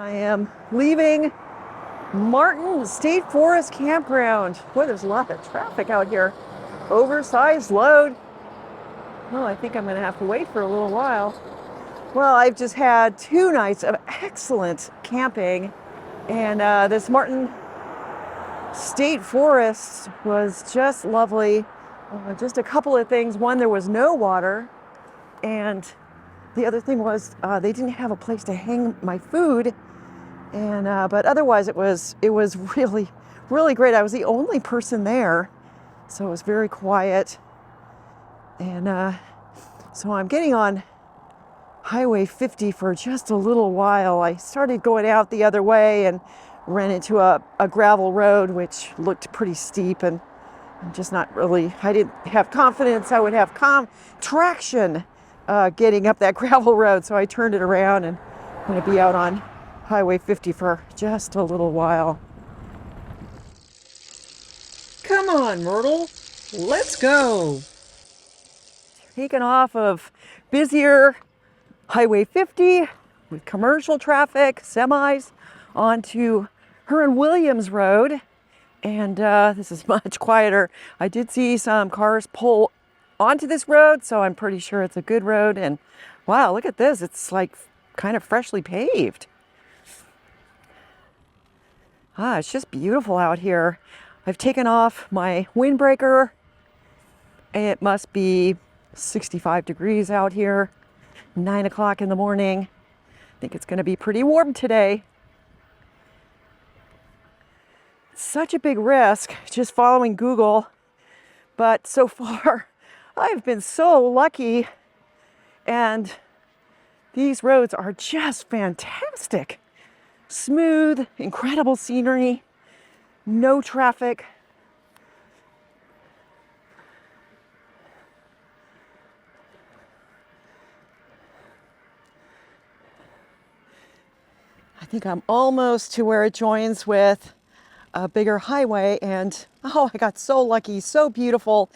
I am leaving Martin State Forest Campground. Boy, there's a lot of traffic out here. Oversized load. Oh, I think I'm going to have to wait for a little while. Well, I've just had 2 nights of excellent camping, and this Martin State Forest was just lovely. Just a couple of things. One, there was no water, and the other thing was they didn't have a place to hang my food. And but otherwise it was really great. I was the only person there, so it was very quiet. And so I'm getting on Highway 50 for just a little while. I started going out the other way and ran into a gravel road which looked pretty steep, and I'm just not really, I didn't have confidence I would have traction getting up that gravel road, so I turned it around and I'm going to be out on Highway 50 for just a little while. Come on, Myrtle, let's go. Taking off of busier Highway 50 with commercial traffic, semis, onto Williams Road. And this is much quieter. I did see some cars pull onto this road, so I'm pretty sure it's a good road. And wow, look at this. It's like kind of freshly paved. It's just beautiful out here. I've taken off my windbreaker. It must be 65 degrees out here, 9 o'clock in the morning. I think it's going to be pretty warm today. Such a big risk just following Google, but so far I've been so lucky, and these roads are just fantastic. Smooth, incredible scenery, no traffic. I think I'm almost to where it joins with a bigger highway, and oh, I got so lucky, so beautiful.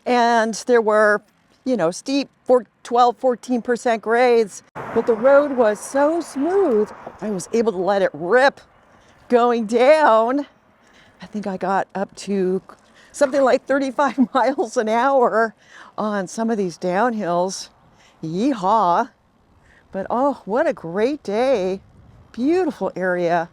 And there were, steep 14% grades, but the road was so smooth, I was able to let it rip going down. I think I got up to something like 35 miles an hour on some of these downhills. Yeehaw. But oh, what a great day. Beautiful area.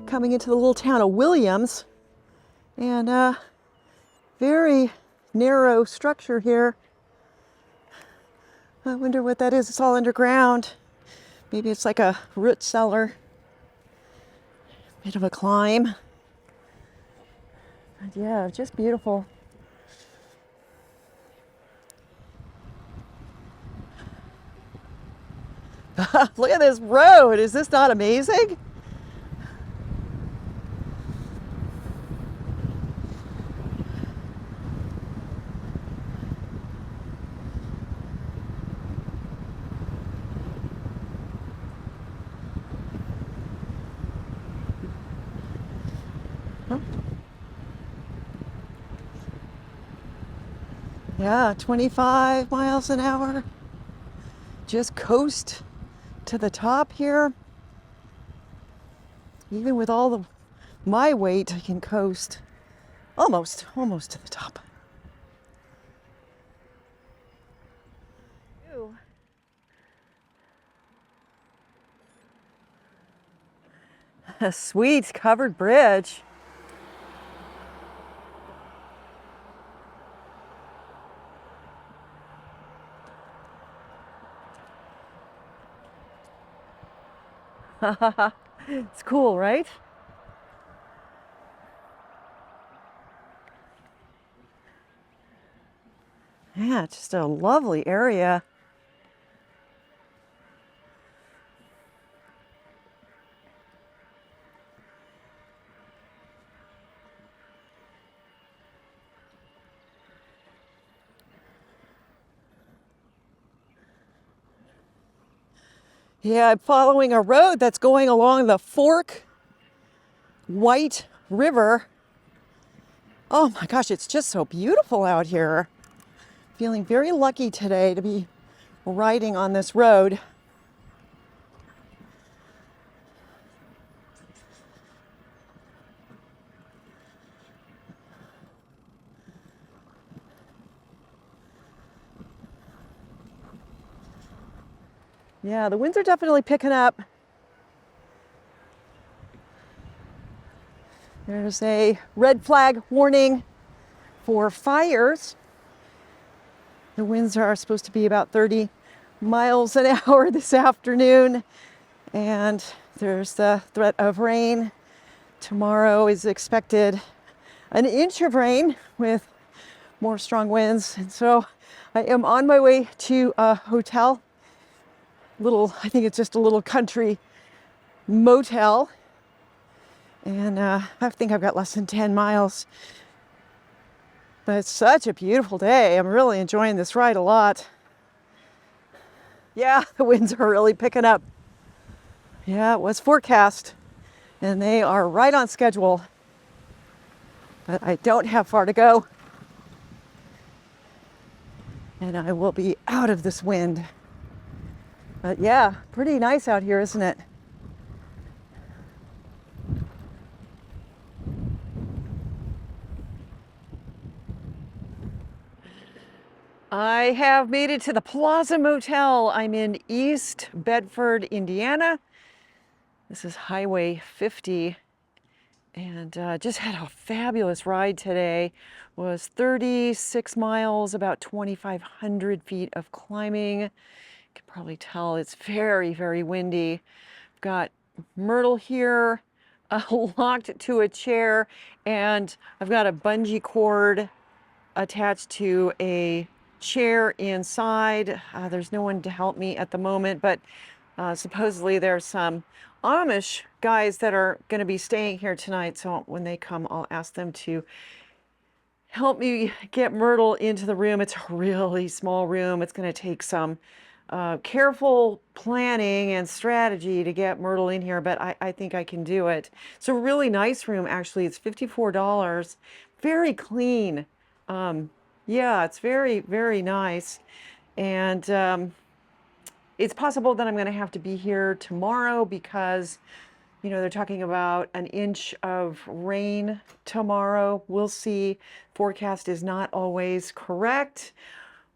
Coming into the little town of Williams, and very narrow structure here. I wonder what that is. It's all underground. Maybe it's like a root cellar. Bit of a climb. But yeah, just beautiful. Look at this road. Is this not amazing? Yeah, 25 miles an hour. Just coast to the top here. Even with all my weight, I can coast almost to the top. A sweet covered bridge. It's cool, right? Yeah, it's just a lovely area. Yeah, I'm following a road that's going along the Fork White River. Oh my gosh, it's just so beautiful out here. Feeling very lucky today to be riding on this road. Yeah, the winds are definitely picking up. There's a red flag warning for fires. The winds are supposed to be about 30 miles an hour this afternoon, and there's the threat of rain. Tomorrow is expected an inch of rain with more strong winds. And so I am on my way to a hotel, I think it's just a little country motel. And I think I've got less than 10 miles. But it's such a beautiful day. I'm really enjoying this ride a lot. Yeah, the winds are really picking up. Yeah, it was forecast, and they are right on schedule. But I don't have far to go. And I will be out of this wind. But yeah, pretty nice out here, isn't it? I have made it to the Plaza Motel. I'm in East Bedford, Indiana. This is Highway 50. And just had a fabulous ride today. Was 36 miles, about 2,500 feet of climbing. You can probably tell it's very, very windy. I've got Myrtle here locked to a chair, and I've got a bungee cord attached to a chair inside. There's no one to help me at the moment, but supposedly there's some Amish guys that are going to be staying here tonight. So when they come, I'll ask them to help me get Myrtle into the room. It's a really small room. It's going to take some careful planning and strategy to get Myrtle in here, but I think I can do it. It's a really nice room, actually. It's $54. Very clean. Yeah, it's very, very nice. And it's possible that I'm going to have to be here tomorrow because, you know, they're talking about an inch of rain tomorrow. We'll see. Forecast is not always correct.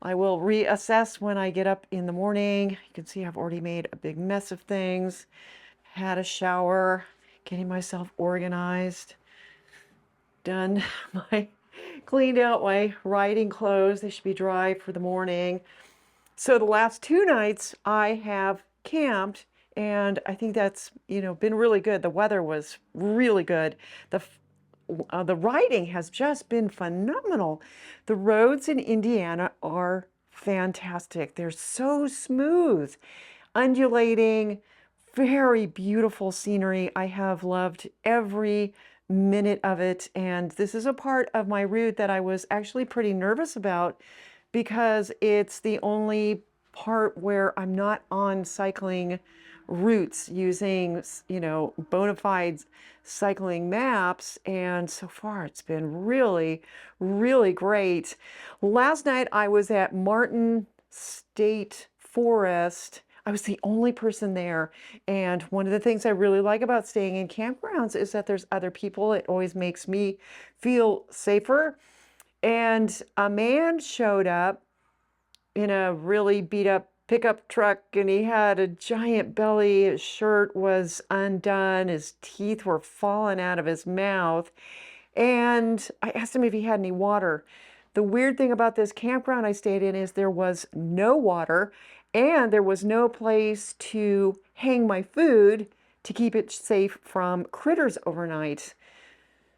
I will reassess when I get up in the morning. You can see I've already made a big mess of things. Had a shower, getting myself organized. Done cleaned out my riding clothes. They should be dry for the morning. So the last 2 nights I have camped, and I think that's, been really good. The weather was really good. The riding has just been phenomenal. The roads in Indiana are fantastic. They're so smooth, undulating, very beautiful scenery. I have loved every minute of it. And this is a part of my route that I was actually pretty nervous about because it's the only part where I'm not on cycling routes using, bona fide cycling maps. And so far it's been really, really great. Last night I was at Martin State Forest. I was the only person there. And one of the things I really like about staying in campgrounds is that there's other people. It always makes me feel safer. And a man showed up in a really beat up pickup truck, and he had a giant belly. His shirt was undone. His teeth were falling out of his mouth. And I asked him if he had any water. The weird thing about this campground I stayed in is there was no water and there was no place to hang my food to keep it safe from critters overnight.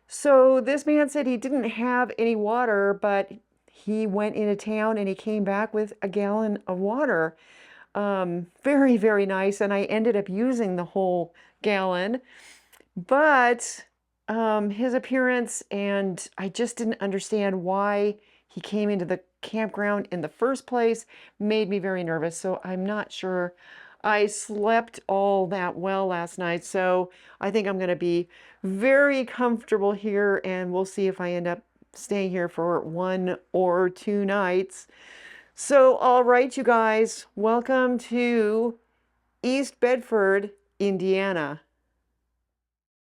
So this man said he didn't have any water, but he went into town and he came back with a gallon of water. Very, very nice. And I ended up using the whole gallon. But his appearance, and I just didn't understand why he came into the campground in the first place, made me very nervous. So I'm not sure I slept all that well last night. So I think I'm going to be very comfortable here, and we'll see if I end up staying here for 1 or 2 nights. So, all right, you guys, welcome to East Bedford, Indiana.